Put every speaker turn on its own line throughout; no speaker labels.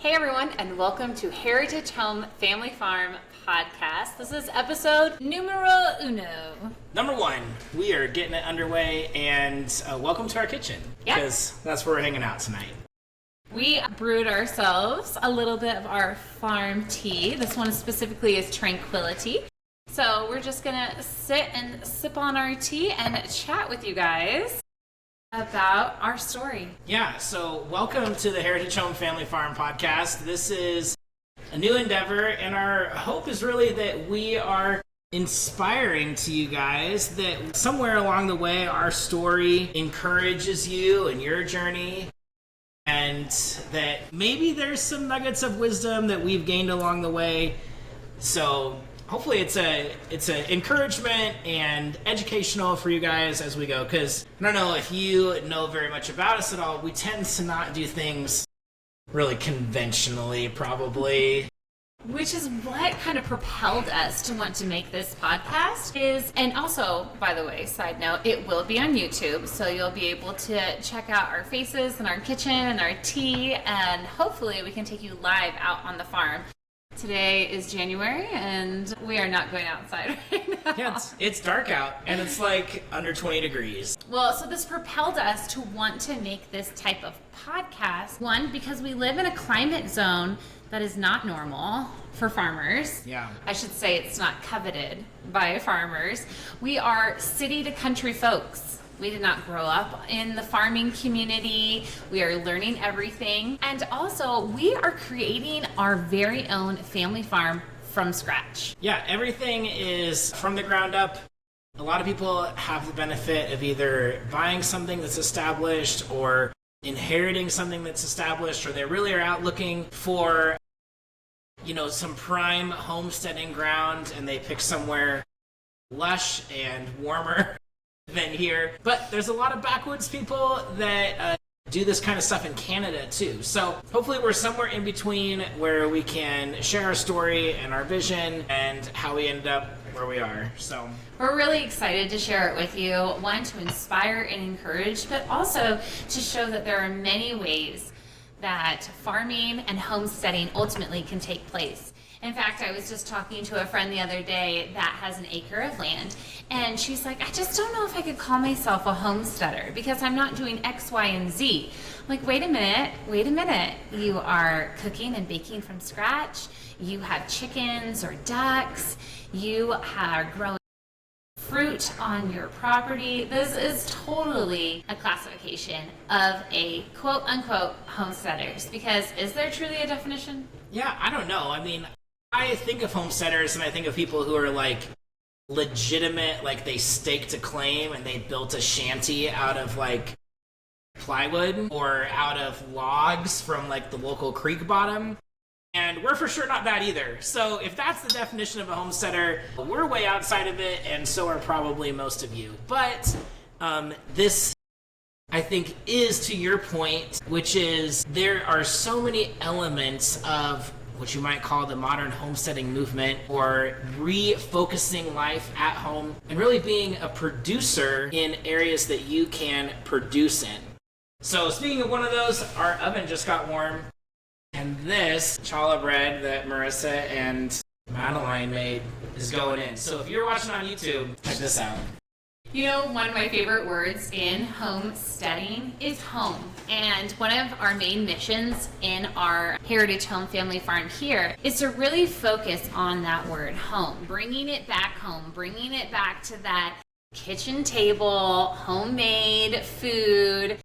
Hey everyone, and welcome to Heritage Home Family Farm Podcast. This is episode numero uno.
Number one, we are getting it underway, and welcome to our kitchen, because that's where we're hanging out tonight.
We brewed ourselves a little bit of our farm tea. This one specifically is Tranquility. So we're just gonna sit and sip on our tea and chat with you guys about our story.
Yeah, so welcome to the Heritage Home Family Farm Podcast. This is a new endeavor, and our hope is really that we are inspiring to you guys, that somewhere along the way our story encourages you in your journey, and that maybe there's some nuggets of wisdom that we've gained along the way. So hopefully it's a encouragement and educational for you guys as we go, because I don't know if you know very much about us at all. We tend to not do things really conventionally, probably.
Which is what kind of propelled us to want to make this podcast and also, by the way, side note, it will be on YouTube, so you'll be able to check out our faces and our kitchen and our tea, and hopefully we can take you live out on the farm. Today is January, and we are not going outside right now.
Yeah, it's dark out, and it's like under 20 degrees.
Well, so this propelled us to want to make this type of podcast. One, because we live in a climate zone that is not normal for farmers.
Yeah.
I should say it's not coveted by farmers. We are city to country folks. We did not grow up in the farming community. We are learning everything. And also, we are creating our very own family farm from scratch.
Yeah, everything is from the ground up. A lot of people have the benefit of either buying something that's established or inheriting something that's established, or they really are out looking for, some prime homesteading ground, and they pick somewhere lush and warmer than here. But there's a lot of backwoods people that do this kind of stuff in Canada too. So hopefully we're somewhere in between where we can share our story and our vision and how we ended up where we are. So
we're really excited to share it with you. One, to inspire and encourage, but also to show that there are many ways that farming and homesteading ultimately can take place. In fact, I was just talking to a friend the other day that has an acre of land, and she's like, I just don't know if I could call myself a homesteader because I'm not doing X, Y, and Z. I'm like, wait a minute. You are cooking and baking from scratch. You have chickens or ducks. You are growing fruit on your property. This is totally a classification of a quote-unquote homesteaders, because is there truly a definition?
Yeah, I don't know. I mean, I think of homesteaders and I think of people who are like legitimate, like they staked a claim and they built a shanty out of like plywood or out of logs from like the local creek bottom. And we're for sure not that either. So if that's the definition of a homesteader, we're way outside of it, and so are probably most of you. But this, I think, is to your point, which is there are so many elements of what you might call the modern homesteading movement, or refocusing life at home and really being a producer in areas that you can produce in. So speaking of one of those, our oven just got warm, and this challah bread that Marissa and Madeline made is going in. So if you're watching on YouTube, check this out.
One of my favorite words in homesteading is home. And one of our main missions in our Heritage Home Family Farm here is to really focus on that word home, bringing it back home, bringing it back to that kitchen table, homemade food,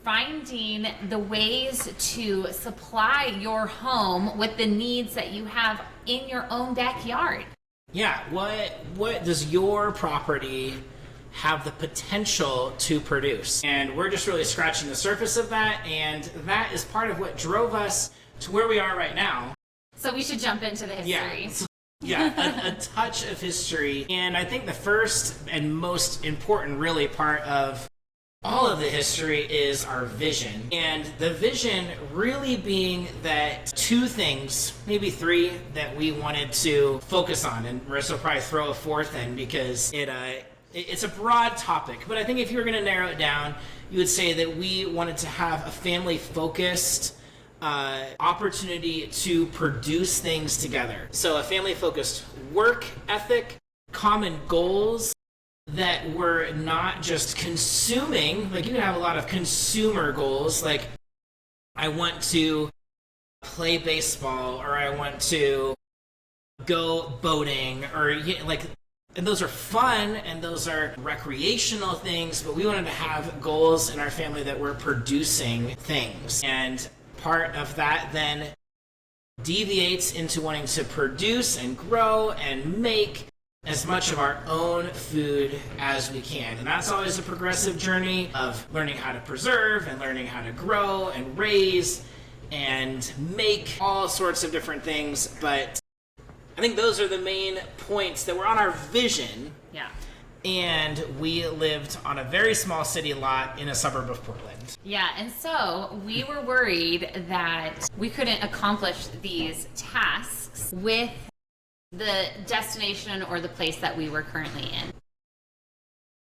finding the ways to supply your home with the needs that you have in your own backyard.
Yeah, what does your property have the potential to produce? And we're just really scratching the surface of that, and that is part of what drove us to where we are right now.
So we should jump into the history.
A touch of history. And I think the first and most important really part of all of the history is our vision. And the vision really being that two things, maybe three, that we wanted to focus on. And Marissa will probably throw a fourth in because it's a broad topic. But I think if you were going to narrow it down, you would say that we wanted to have a family-focused opportunity to produce things together. So a family-focused work ethic, common goals that were not just consuming. Like, you can have a lot of consumer goals, like I want to play baseball, or I want to go boating, or like, and those are fun and those are recreational things, but we wanted to have goals in our family that were producing things. And part of that then deviates into wanting to produce and grow and make as much of our own food as we can. And that's always a progressive journey of learning how to preserve and learning how to grow and raise and make all sorts of different things. But I think those are the main points that were on our vision.
Yeah.
And we lived on a very small city lot in a suburb of Portland.
Yeah, and so we were worried that we couldn't accomplish these tasks with the destination or the place that we were currently in.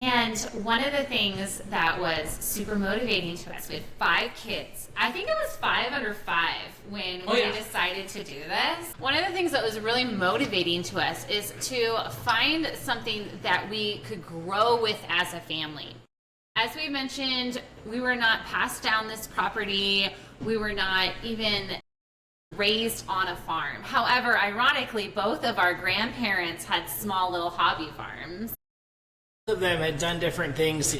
And one of the things that was super motivating to us, we had 5 kids. I think it was 5 under 5 when we decided to do this. One of the things that was really motivating to us is to find something that we could grow with as a family. As we mentioned, we were not passed down this property. We were not even raised on a farm. However, ironically, both of our grandparents had small little hobby farms.
Of them had done different things,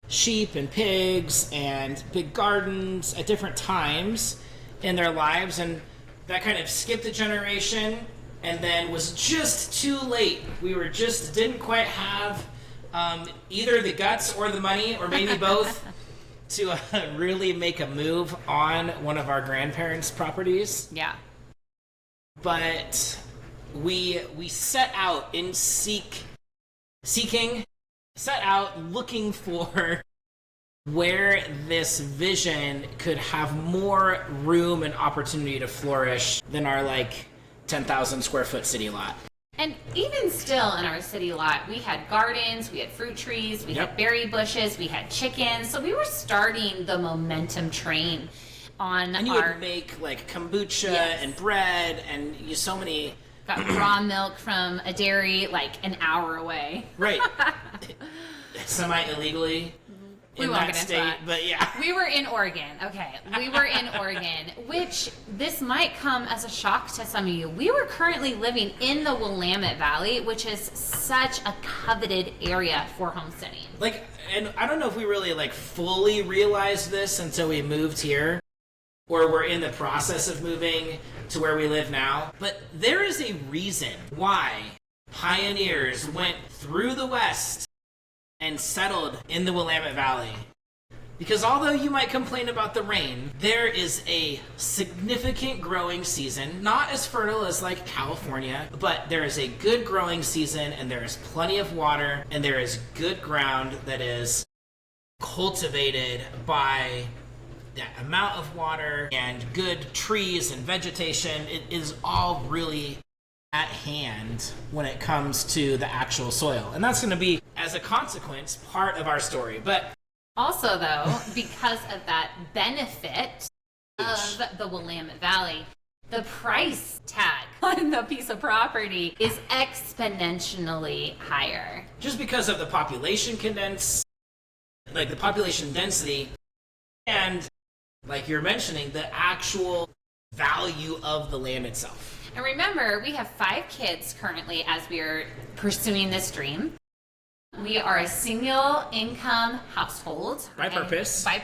sheep and pigs and big gardens at different times in their lives, and that kind of skipped a generation and then was just too late. We were just didn't quite have either the guts or the money, or maybe both, to really make a move on one of our grandparents' properties.
Yeah.
But we set out in set out looking for where this vision could have more room and opportunity to flourish than our like 10,000 square foot city lot.
And even still in our city lot, we had gardens, we had fruit trees, we had berry bushes, we had chickens. So we were starting the momentum train on
and you would make like kombucha and bread and so many.
Got raw milk from a dairy like an hour away.
Right. Semi-illegally in that state, but yeah.
We were in Oregon. Okay. We were in Oregon, which this might come as a shock to some of you. We were currently living in the Willamette Valley, which is such a coveted area for homesteading.
Like, and I don't know if we really like fully realized this until we moved here, or we're in the process of moving to where we live now. But there is a reason why pioneers went through the West and settled in the Willamette Valley. Because although you might complain about the rain, there is a significant growing season, not as fertile as like California, but there is a good growing season, and there is plenty of water, and there is good ground that is cultivated by that amount of water and good trees and vegetation. It is all really at hand when it comes to the actual soil. And that's going to be, as a consequence, part of our story. But
also, though, because of that benefit of the Willamette Valley, the price tag on the piece of property is exponentially higher.
Just because of the population like the population density, and like you're mentioning, the actual value of the land itself.
And remember, we have 5 kids currently as we are pursuing this dream. We are a single income household.
By purpose.
By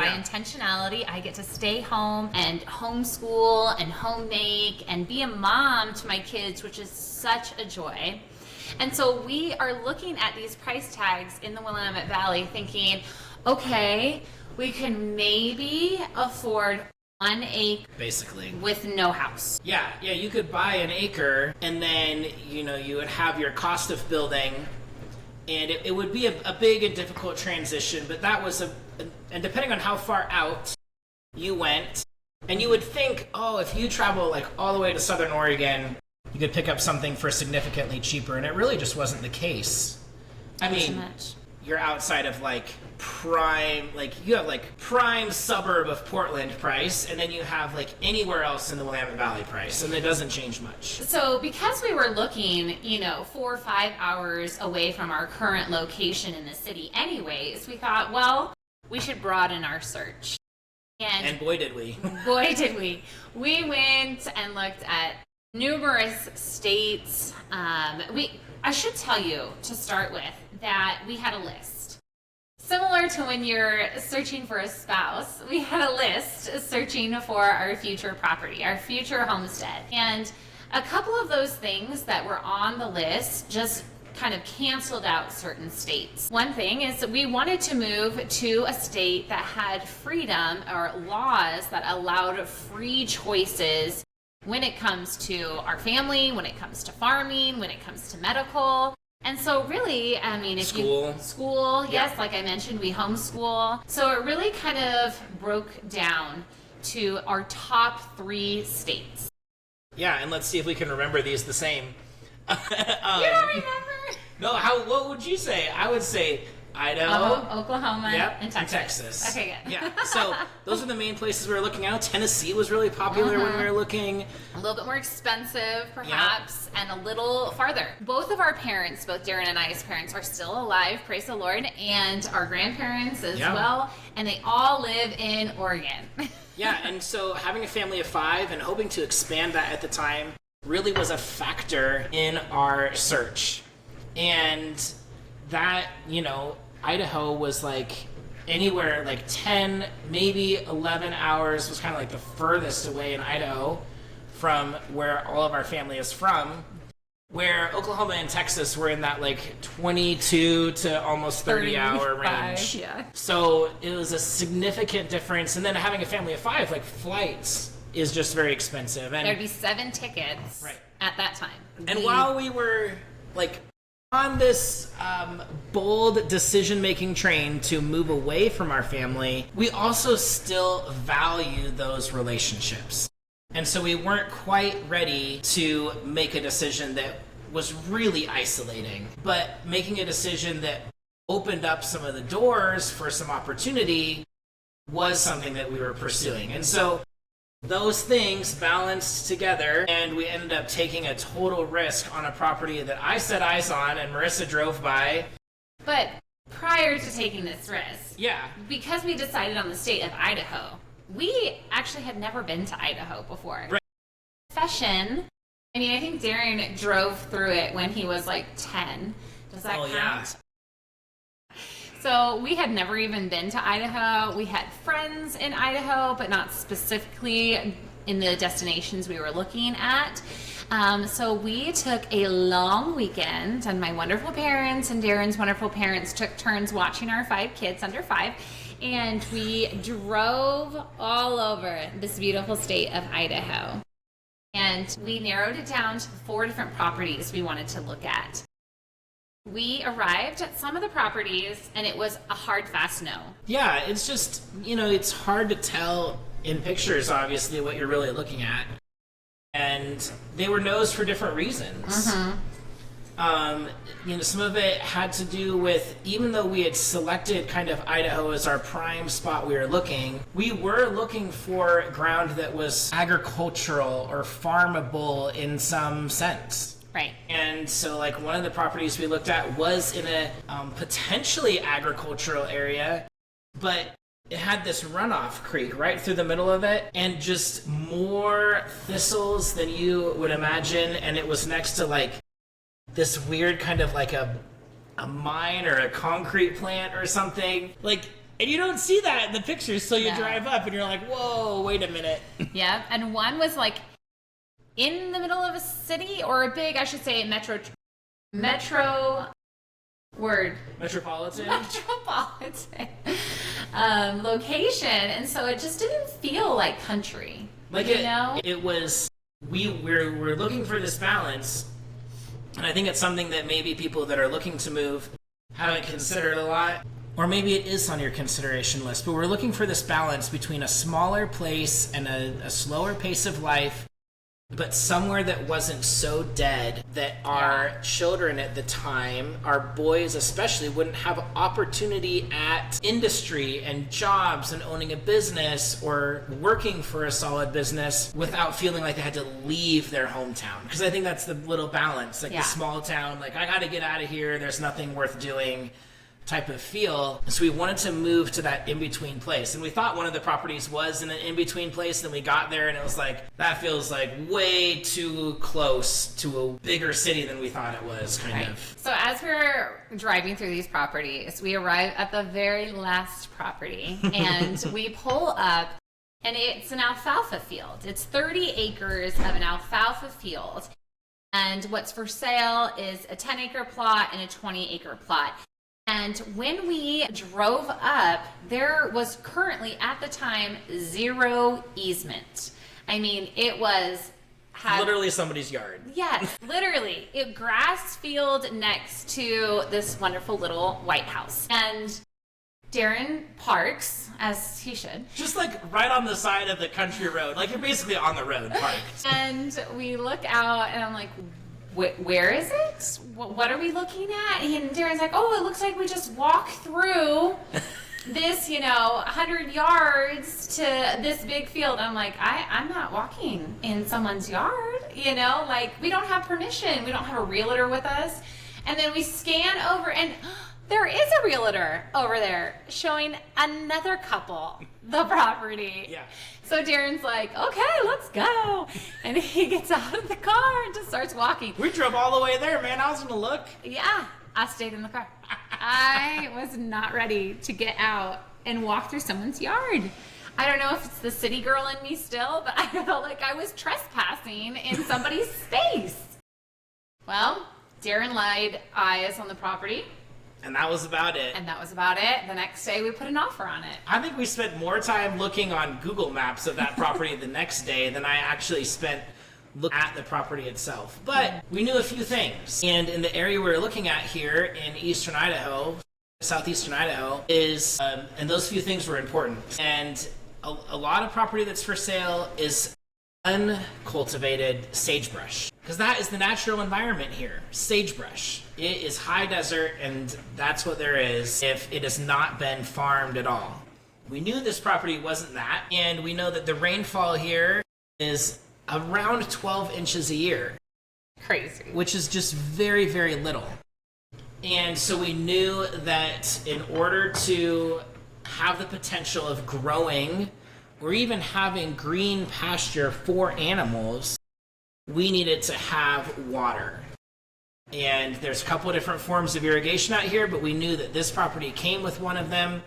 intentionality. I get to stay home and homeschool and home make and be a mom to my kids, which is such a joy. And so we are looking at these price tags in the Willamette Valley thinking, okay, we can maybe afford 1 acre
basically
with no house.
Yeah, you could buy an acre, and then you would have your cost of building, and it would be a big and difficult transition. But that was and depending on how far out you went, and you would think, oh, if you travel like all the way to Southern Oregon, you could pick up something for significantly cheaper, and it really just wasn't the case. I mean, you're outside of like prime, like you have like prime suburb of Portland price, and then you have like anywhere else in the Willamette Valley price, and it doesn't change much.
So because we were looking, 4 or 5 hours away from our current location in the city anyways, we thought, well, we should broaden our search.
And boy did we.
Boy did we. We went and looked at numerous states. I should tell you to start with that we had a list. Similar to when you're searching for a spouse, we had a list searching for our future property, our future homestead. And a couple of those things that were on the list just kind of canceled out certain states. One thing is that we wanted to move to a state that had freedom or laws that allowed free choices when it comes to our family, when it comes to farming, when it comes to medical. And so really, if school, yes, like I mentioned, we homeschool. So it really kind of broke down to our top 3 states.
Yeah, and let's see if we can remember these the same.
You don't remember?
No, what would you say? I would say Idaho,
Oklahoma,
yep,
and Texas.
Okay,
good.
Yeah, so those are the main places we were looking at. Tennessee was really popular when we were looking.
A little bit more expensive, perhaps, and a little farther. Both of our parents, both Darren and I's parents, are still alive, praise the Lord, and our grandparents as well, and they all live in Oregon.
Yeah, and so having a family of 5 and hoping to expand that at the time really was a factor in our search. And that, Idaho was like anywhere like 10, maybe 11 hours was kind of like the furthest away in Idaho from where all of our family is from, where Oklahoma and Texas were in that like 22 to almost 30 hour range.
Yeah.
So it was a significant difference. And then having a family of 5, like flights is just very expensive. And
there'd be 7 tickets at that time.
And while we were like on this bold decision-making train to move away from our family, we also still value those relationships. And so we weren't quite ready to make a decision that was really isolating, but making a decision that opened up some of the doors for some opportunity was something that we were pursuing. And so those things balanced together, and we ended up taking a total risk on a property that I set eyes on and Marissa drove by.
But prior to taking this risk, because we decided on the state of Idaho, we actually had never been to Idaho before.
Right.
Profession, I think Darren drove through it when he was like 10. Does that count?
Yeah.
So we had never even been to Idaho. We had friends in Idaho, but not specifically in the destinations we were looking at. So we took a long weekend, and my wonderful parents and Darren's wonderful parents took turns watching our 5 kids under 5, and we drove all over this beautiful state of Idaho. And we narrowed it down to 4 different properties we wanted to look at. We arrived at some of the properties, and it was a hard, fast no.
Yeah, it's just, it's hard to tell in pictures, obviously, what you're really looking at. And they were no's for different reasons. Some of it had to do with, even though we had selected kind of Idaho as our prime spot we were looking for ground that was agricultural or farmable in some sense.
Right.
And so, like, one of the properties we looked at was in a potentially agricultural area, but it had this runoff creek right through the middle of it, and just more thistles than you would imagine, and it was next to, like, this weird kind of, like, a mine or a concrete plant or something. Like, and you don't see that in the pictures, so you drive up, and you're like, whoa, wait a minute.
Yeah, and one was, like, in the middle of a city, or a big, I should say, metropolitan location, and so it just didn't feel like country.
It was, we're looking for this balance, and I think it's something that maybe people that are looking to move haven't considered a lot, or maybe it is on your consideration list, but we're looking for this balance between a smaller place and a slower pace of life, but somewhere that wasn't so dead that our children at the time, our boys especially, wouldn't have opportunity at industry and jobs and owning a business or working for a solid business without feeling like they had to leave their hometown. Because I think that's the little balance, like the small town, like I got to get out of here, there's nothing worth doing type of feel. So we wanted to move to that in-between place. And we thought one of the properties was in an in-between place. Then we got there and it was like, that feels like way too close to a bigger city than we thought it was, kind of.
So as we're driving through these properties, we arrive at the very last property and we pull up, and it's an alfalfa field. It's 30 acres of an alfalfa field. And what's for sale is a 10-acre plot and a 20-acre plot. And when we drove up, there was currently, at the time, 0 easement. I mean, it was...
literally somebody's yard.
Yes, literally. It grass field next to this wonderful little White House. And Darren parks, as he should.
Just like right on the side of the country road. Like you're basically on the road parked.
And we look out and I'm like, where is it? What are we looking at? And Darren's like, oh, it looks like we just walk through this, 100 yards to this big field. I'm like, I'm not walking in someone's yard, like we don't have permission. We don't have a realtor with us. And then we scan over and there is a realtor over there showing another couple the property.
Yeah.
So Darren's like, okay, let's go. And he gets out of the car and just starts walking.
We drove all the way there, man. I was gonna look.
Yeah, I stayed in the car. I was not ready to get out and walk through someone's yard. I don't know if it's the city girl in me still, but I felt like I was trespassing in somebody's space. Well, Darren laid eyes on the property.
And that was about it.
And that was about it. The next day we put an offer on it.
I think we spent more time looking on Google Maps of that property the next day than I actually spent looking at the property itself. But we knew a few things. And in the area we were looking at here in eastern Idaho, southeastern Idaho, is, and those few things were important. And a lot of property that's for sale is uncultivated sagebrush. Because that is the natural environment here, sagebrush. It is high desert, and that's what there is if it has not been farmed at all. We knew this property wasn't that, and we know that the rainfall here is around 12 inches a year.
Crazy.
Which is just very, very little. And so we knew that in order to have the potential of growing or even having green pasture for animals, we needed to have water. And there's a couple of different forms of irrigation out here, but we knew that this property came with one of them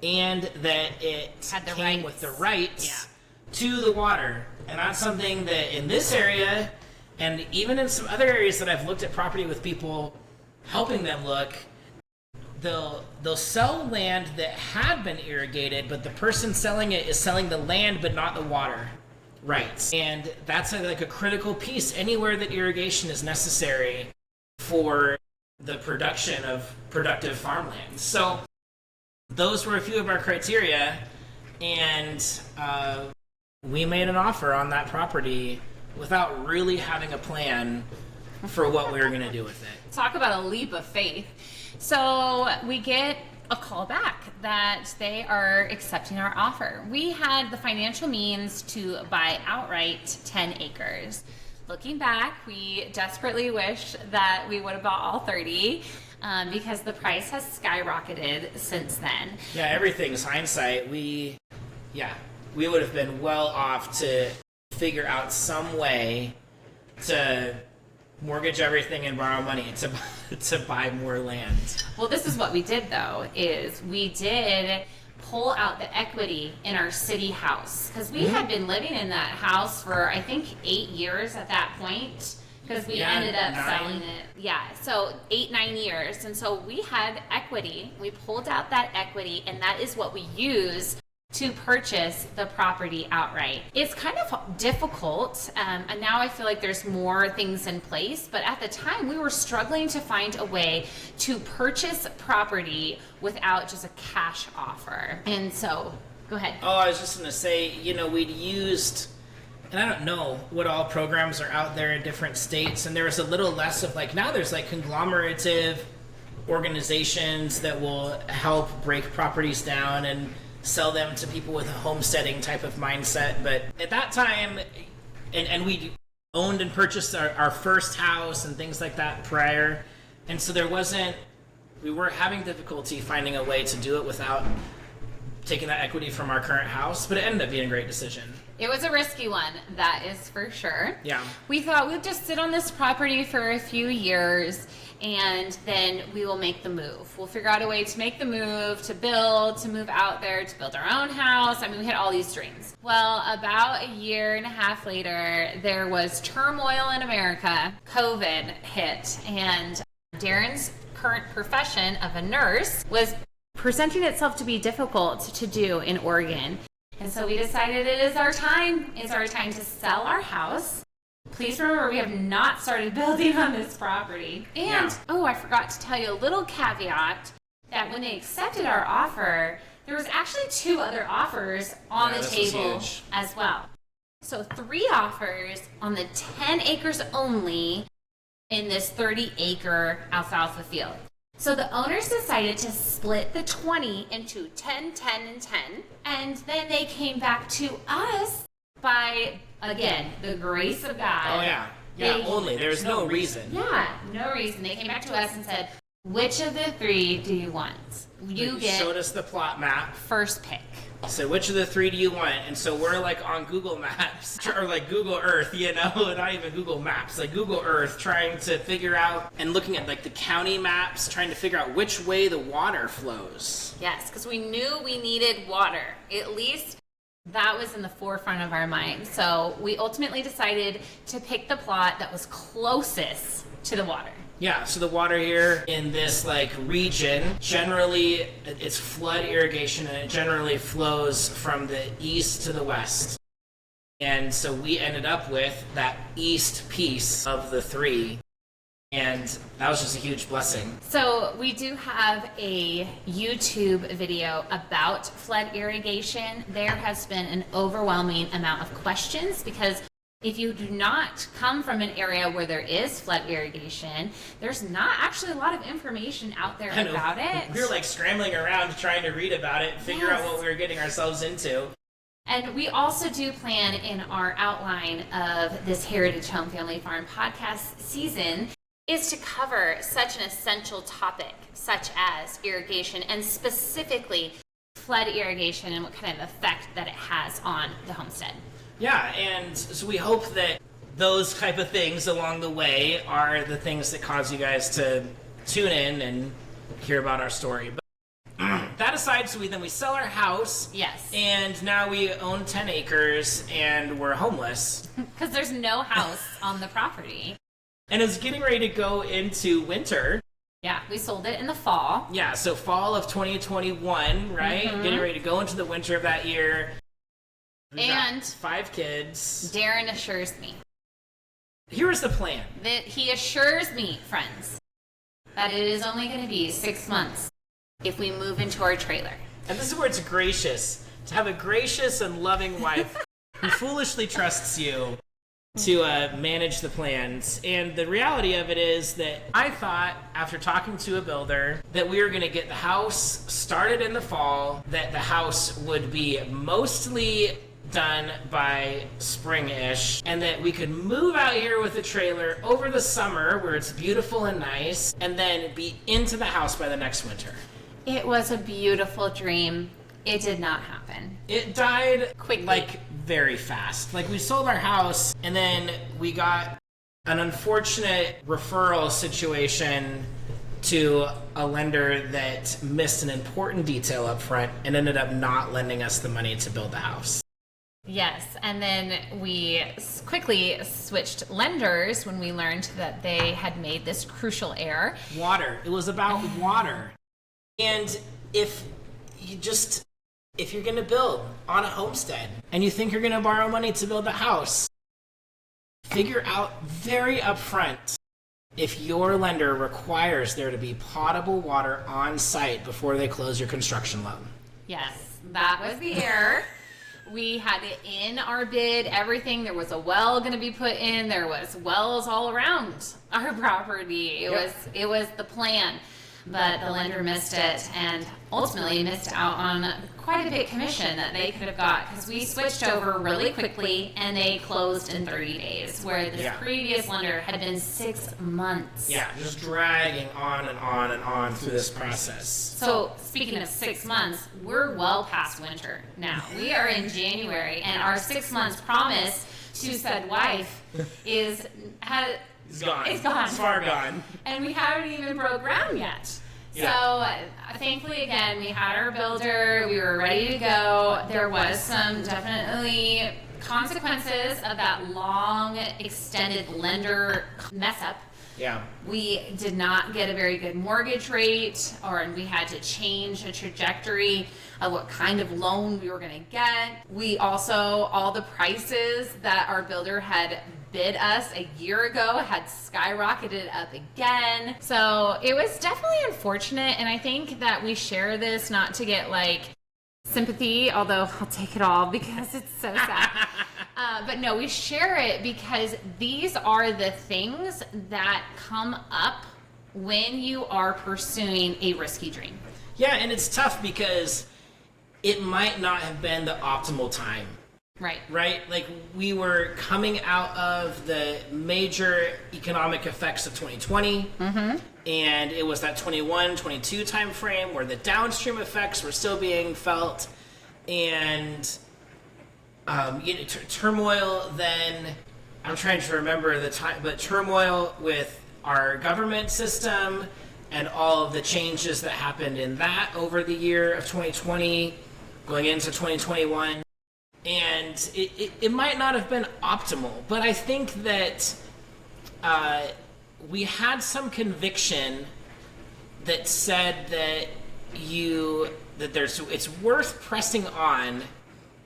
and that it came with the rights to the water. And that's something that in this area, and even in some other areas that I've looked at property with people, helping them look, they'll sell land that had been irrigated, but the person selling it is selling the land but not the water rights. And that's like a critical piece anywhere that irrigation is necessary for the production of productive farmland. So those were a few of our criteria, and we made an offer on that property without really having a plan for what we were going to do with it.
Talk about a leap of faith. So we get a call back that they are accepting our offer. We had the financial means to buy outright 10 acres. Looking back, we desperately wish that we would have bought all 30 because the price has skyrocketed since then.
Yeah, everything's hindsight. We would have been well off to figure out some way to mortgage everything and borrow money to buy more land.
Well, this is what we did, though, is we did pull out the equity in our city house, because we had been living in that house for, I think, 8 years at that point, because we ended up selling it. Yeah, so 8-9 years. And so we had equity. We pulled out that equity, and that is what we use to purchase the property outright. It's kind of difficult, and now I feel like there's more things in place, but at the time we were struggling to find a way to purchase property without just a cash offer. And so, go ahead.
Oh, I was just going to say, we'd used and I don't know what all programs are out there in different states, and there was a little less of like, now there's like conglomerative organizations that will help break properties down and sell them to people with a homesteading type of mindset. But at that time, and we owned and purchased our first house and things like that prior, and so we were having difficulty finding a way to do it without taking that equity from our current house, but it ended up being a great decision.
It was a risky one, that is for sure.
Yeah.
We thought we'd just sit on this property for a few years and then we will make the move. We'll figure out a way to make the move, to build, to move out there, to build our own house. I mean, we had all these dreams. Well, about a year and a half later, there was turmoil in America. COVID hit, and Darren's current profession of a nurse was presenting itself to be difficult to do in Oregon. And so we decided it is our time. It's our time to sell our house. Please remember, we have not started building on this property. And, I forgot to tell you a little caveat that when they accepted our offer, there was actually 2 other offers on the table as well. So 3 offers on the 10 acres only in this 30-acre alfalfa field. So the owners decided to split the 20 into 10, 10, and 10. And then they came back to us by, again, the grace of God.
Oh, yeah. Yeah, only. There's no reason.
Yeah, no reason. They came back to us and said, which of the 3 do you want? You get
showed us the plot map.
First pick.
So which of the 3 do you want? And so we're like on Google Maps, or like Google Earth, not even Google Maps, like Google Earth, trying to figure out and looking at like the county maps, trying to figure out which way the water flows.
Yes, because we knew we needed water. At least that was in the forefront of our mind. So we ultimately decided to pick the plot that was closest to the water.
Yeah, so the water here in this like region, generally it's flood irrigation, and it generally flows from the east to the west. And so we ended up with that east piece of the 3. And that was just a huge blessing.
So we do have a YouTube video about flood irrigation. There has been an overwhelming amount of questions because if you do not come from an area where there is flood irrigation, there's not actually a lot of information out there about it.
We were like scrambling around trying to read about it, figure out what we were getting ourselves into.
And we also do plan in our outline of this Heritage Home Family Farm podcast season is to cover such an essential topic such as irrigation, and specifically flood irrigation and what kind of effect that it has on the homestead.
Yeah, and so we hope that those type of things along the way are the things that cause you guys to tune in and hear about our story. But that aside, so we sell our house.
Yes.
And now we own 10 acres and we're homeless.
Because there's no house on the property.
And it's getting ready to go into winter.
Yeah, we sold it in the fall.
Yeah, so fall of 2021, right?
Mm-hmm.
Getting ready to go into the winter of that year. We
and
got 5 kids.
Darren assures me.
Here is the plan.
That he assures me, friends, that it is only going to be 6 months if we move into our trailer.
And this is where it's gracious. To have a gracious and loving wife who foolishly trusts you to manage the plans. And the reality of it is that I thought, after talking to a builder, that we were going to get the house started in the fall, that the house would be mostly done by spring-ish, and that we could move out here with a trailer over the summer where it's beautiful and nice, and then be into the house by the next winter.
It was a beautiful dream. It did not happen.
It died
quickly.
Like very fast. Like we sold our house and then we got an unfortunate referral situation to a lender that missed an important detail up front and ended up not lending us the money to build the house.
Yes, and then we quickly switched lenders when we learned that they had made this crucial error.
Water. It was about water. And if you're going to build on a homestead and you think you're going to borrow money to build the house, figure out very upfront if your lender requires there to be potable water on site before they close your construction loan.
Yes, that was the error. We had it in our bid, everything. There was a well going to be put in. There was wells all around our property. It was the plan. But the lender missed it and ultimately missed out on quite a big commission that they could have got because we switched over really quickly and they closed in 30 days, where the previous lender had been 6 months.
Yeah, just dragging on and on and on through this process.
So speaking of 6 months, we're well past winter now. We are in January and our 6 months promise to said wife is
It's gone.
It's gone.
It's far gone.
And we haven't even broke ground yet.
Yeah.
So thankfully, again, we had our builder. We were ready to go. There was some definitely consequences of that long, extended lender mess up.
Yeah.
We did not get a very good mortgage rate, and we had to change a trajectory of what kind of loan we were going to get. We also, all the prices that our builder had bid us a year ago had skyrocketed up again. So it was definitely unfortunate, and I think that we share this not to get like sympathy, although I'll take it all because it's so sad. But no, we share it because these are the things that come up when you are pursuing a risky dream.
Yeah, and it's tough because it might not have been the optimal time. Right? Like, we were coming out of the major economic effects of 2020, and it was that 21, 22 time frame where the downstream effects were still being felt, and turmoil then, I'm trying to remember the time, but turmoil with our government system and all of the changes that happened in that over the year of 2020 going into 2021. And it might not have been optimal, but I think that we had some conviction that said that it's worth pressing on,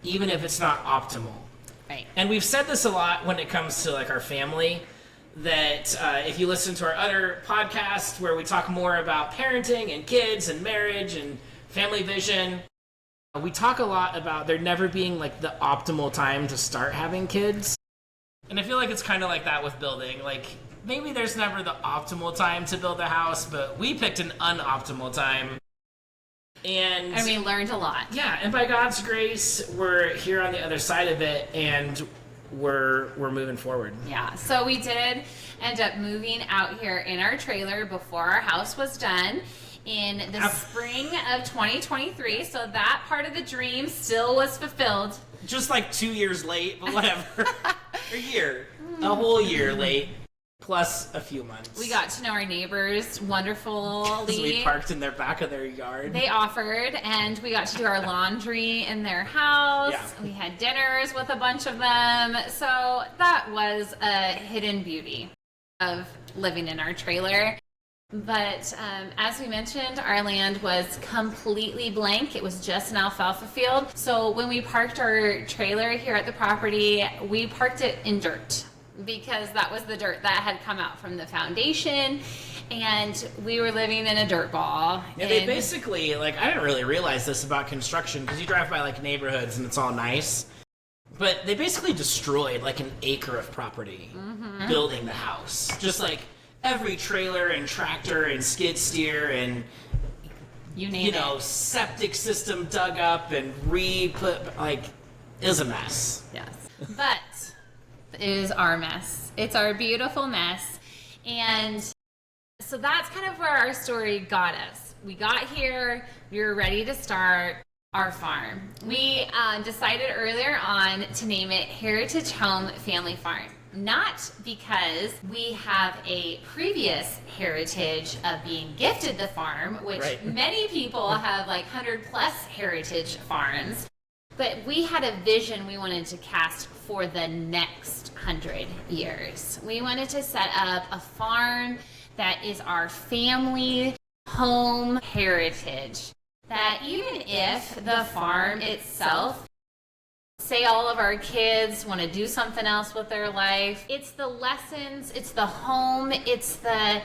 even if it's not optimal.
Right.
And we've said this a lot when it comes to like our family. That if you listen to our other podcast where we talk more about parenting and kids and marriage and family vision. We talk a lot about there never being like the optimal time to start having kids. And I feel like it's kind of like that with building. Like, maybe there's never the optimal time to build a house, but we picked an unoptimal time. And
we learned a lot.
Yeah, and by God's grace, we're here on the other side of it, and we're moving forward.
Yeah, so we did end up moving out here in our trailer before our house was done in the spring of 2023, so that part of the dream still was fulfilled.
Just like 2 years late, but whatever. A whole year late, plus a few months.
We got to know our neighbors wonderfully.
So we parked in their back of their yard.
They offered, and we got to do our laundry in their house.
Yeah.
We had dinners with a bunch of them, so that was a hidden beauty of living in our trailer. But as we mentioned, our land was completely blank. It was just an alfalfa field. So when we parked our trailer here at the property, we parked it in dirt because that was the dirt that had come out from the foundation, and we were living in a dirt ball.
Yeah, they basically, like, I didn't really realize this about construction because you drive by like neighborhoods and it's all nice. But they basically destroyed like an acre of property building the house. Just like every trailer and tractor and skid steer and septic system dug up and re-put, like, it was a mess.
Yes. But it is our mess. It's our beautiful mess. And so that's kind of where our story got us. We got here, we were ready to start our farm. We decided earlier on to name it Heritage Home Family Farm. Not because we have a previous heritage of being gifted the farm, which many people have like 100+ heritage farms, but we had a vision we wanted to cast for the next 100 years. We wanted to set up a farm that is our family home heritage, that even if the farm itself, say all of our kids want to do something else with their life, it's the lessons, it's the home, it's the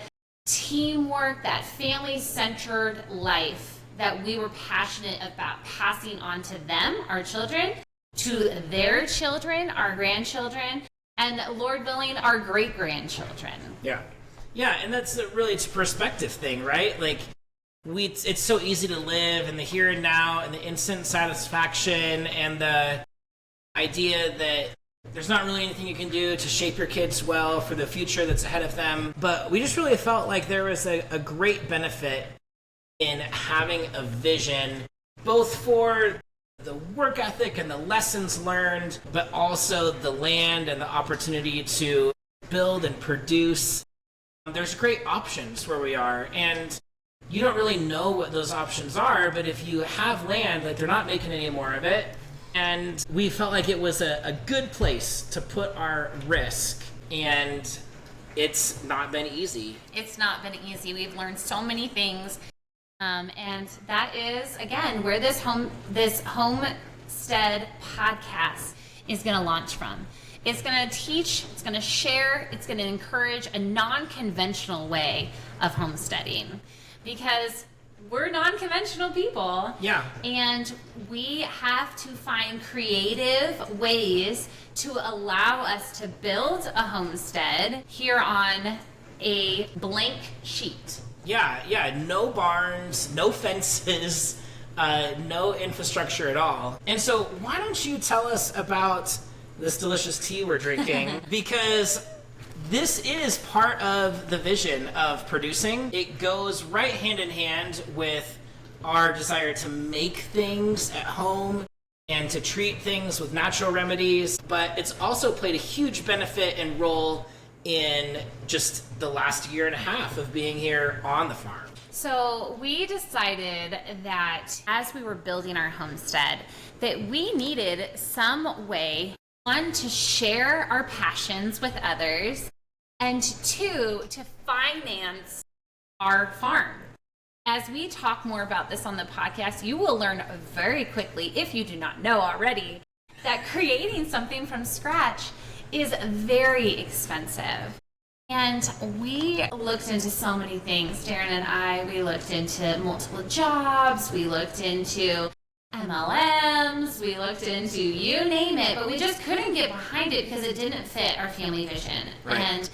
teamwork, that family-centered life that we were passionate about passing on to them, our children, to their children, our grandchildren, and Lord willing, our great-grandchildren.
Yeah. Yeah, and that's really a perspective thing, right? Like, it's so easy to live in the here and now and the instant satisfaction and the idea that there's not really anything you can do to shape your kids well for the future that's ahead of them. But we just really felt like there was a great benefit in having a vision, both for the work ethic and the lessons learned, but also the land and the opportunity to build and produce. There's great options where we are, and you don't really know what those options are, but if you have land, like, they're not making any more of it. And we felt like it was a good place to put our risk, and it's not been easy.
It's not been easy. We've learned so many things, and that is, again, where this homestead podcast is going to launch from. It's going to teach, it's going to share, it's going to encourage a non-conventional way of homesteading, because we're non-conventional people.
Yeah.
And we have to find creative ways to allow us to build a homestead here on a blank sheet.
Yeah. No barns, no fences, no infrastructure at all. And so why don't you tell us about this delicious tea we're drinking? Because this is part of the vision of producing. It goes right hand in hand with our desire to make things at home and to treat things with natural remedies, but it's also played a huge benefit and role in just the last year and a half of being here on the farm.
So we decided that as we were building our homestead, that we needed some way, one, to share our passions with others, and two, to finance our farm. As we talk more about this on the podcast, you will learn very quickly, if you do not know already, that creating something from scratch is very expensive. And we looked into so many things. Darren and I, we looked into multiple jobs, we looked into MLMs, we looked into you name it, but we just couldn't get behind it because it didn't fit our family vision.
Right.
And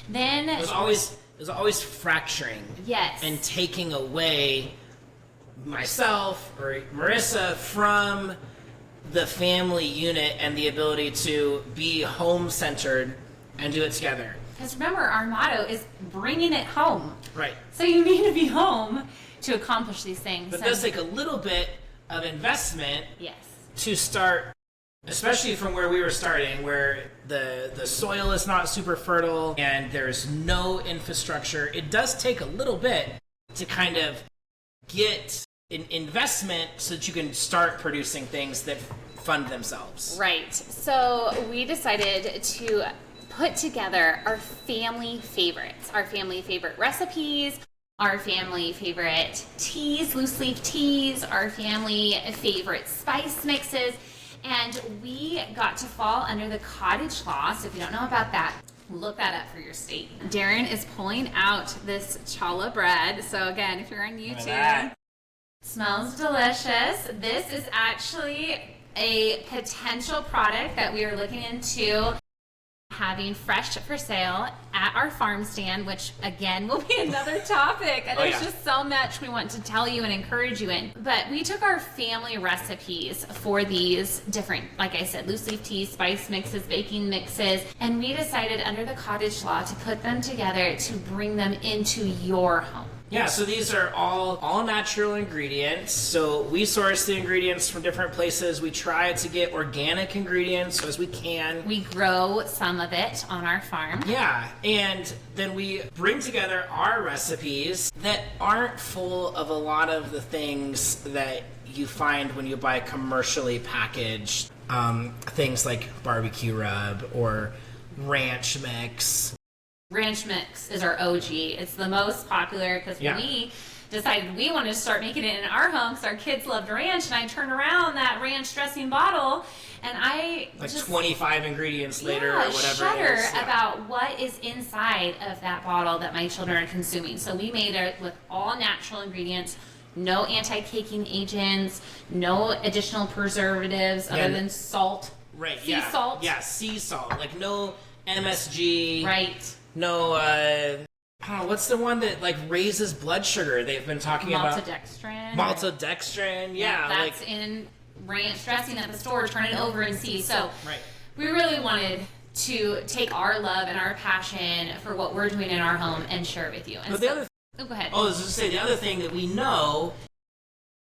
then
it was always fracturing.
Yes.
And taking away myself or Marissa from the family unit and the ability to be home-centered and do it together.
Because remember, our motto is bringing it home.
Right.
So you need to be home to accomplish these things.
But it does take a little bit of investment.
Yes.
To start, especially from where we were starting, where the soil is not super fertile and there's no infrastructure. It does take a little bit to kind of get an investment so that you can start producing things that fund themselves.
Right. So we decided to put together our family favorites, our family favorite recipes, our family favorite teas, loose leaf teas, our family favorite spice mixes, and we got to fall under the cottage law. So if you don't know about that, look that up for your state. Darren is pulling out this challah bread. So again, if you're on YouTube, smells delicious. This is actually a potential product that we are looking into having fresh for sale at our farm stand, which again will be another topic. And there's just so much we want to tell you and encourage you in. But we took our family recipes for these different, like I said, loose leaf teas, spice mixes, baking mixes, and we decided under the cottage law to put them together to bring them into your home.
Yeah, so these are all natural ingredients. So we source the ingredients from different places. We try to get organic ingredients as we can.
We grow some of it on our farm.
Yeah, and then we bring together our recipes that aren't full of a lot of the things that you find when you buy commercially packaged things like barbecue rub or ranch mix.
Ranch mix is our OG. It's the most popular because we decided we wanted to start making it in our home because our kids loved ranch, and I turn around that ranch dressing bottle and I
like
just
25 ingredients later or whatever
shudder
it is.
about what is inside of that bottle that my children are consuming. So we made it with all natural ingredients, No anti-caking agents, no additional preservatives other than salt.
Right,
sea salt.
Yeah, sea salt. Like no MSG.
Right.
No, I don't know, what's the one that like raises blood sugar they've been talking about?
Maltodextrin.
Maltodextrin, yeah.
That's
like,
in ranch dressing at the store, turn it over and see. So
right.
we really wanted to take our love and our passion for what we're doing in our home and share it with you. And
But the other
go ahead.
I was just say the other thing that we know,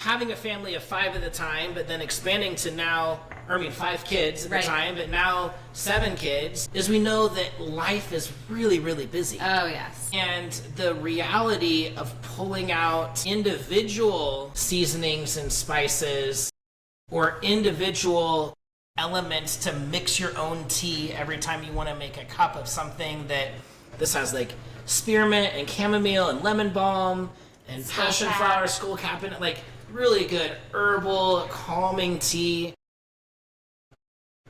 having a family of 5 at the time, but then expanding to now, 5 kids at the time, but now 7 kids, is we know that life is really, really busy.
Oh, yes.
And the reality of pulling out individual seasonings and spices or individual elements to mix your own tea every time you want to make a cup of something that this has like spearmint and chamomile and lemon balm and passion flower, skullcap in it, like really good herbal calming tea.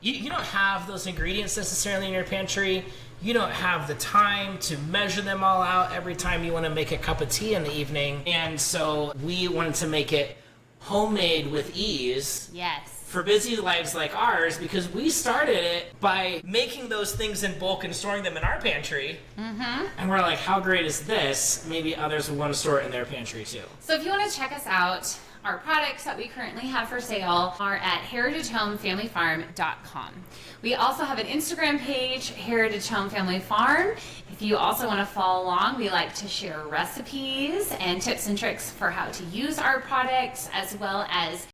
You don't have those ingredients necessarily in your pantry. You don't have the time to measure them all out every time you want to make a cup of tea in the evening. And so we wanted to make it homemade with ease.
Yes.
For busy lives like ours, because we started it by making those things in bulk and storing them in our pantry. Mm-hmm. And we're like, how great is this? Maybe others will want to store it in their pantry too.
So if you want to check us out, our products that we currently have for sale are at heritagehomefamilyfarm.com. We also have an Instagram page, Heritage Home Family Farm. If you also want to follow along, we like to share recipes and tips and tricks for how to use our products, as well as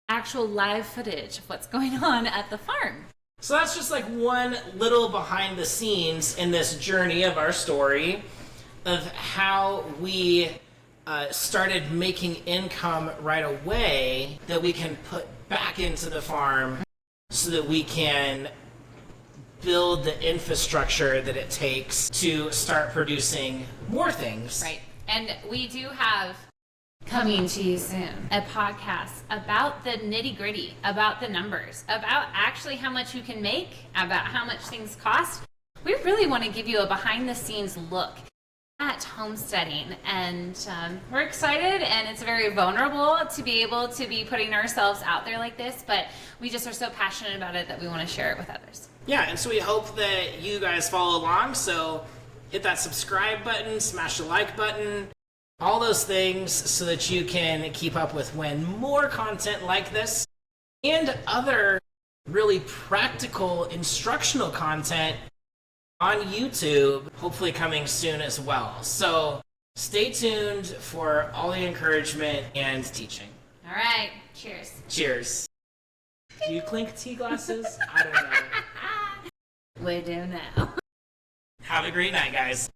actual live footage of what's going on at the farm.
So that's just like one little behind the scenes in this journey of our story of how we started making income right away that we can put back into the farm so that we can build the infrastructure that it takes to start producing more things.
Right. And we do have coming to you soon a podcast about the nitty-gritty, about the numbers, about actually how much you can make, about how much things cost. We really want to give you a behind-the-scenes look at homesteading, and we're excited, and it's very vulnerable to be able to be putting ourselves out there like this, but we just are so passionate about it that we want to share it with others.
Yeah, and so we hope that you guys follow along, so hit that subscribe button, smash the like button, all those things so that you can keep up with when more content like this and other really practical instructional content on YouTube, hopefully coming soon as well. So stay tuned for all the encouragement and teaching.
All right. Cheers.
Cheers. Do you clink tea glasses? I don't know.
We do now.
Have a great night, guys.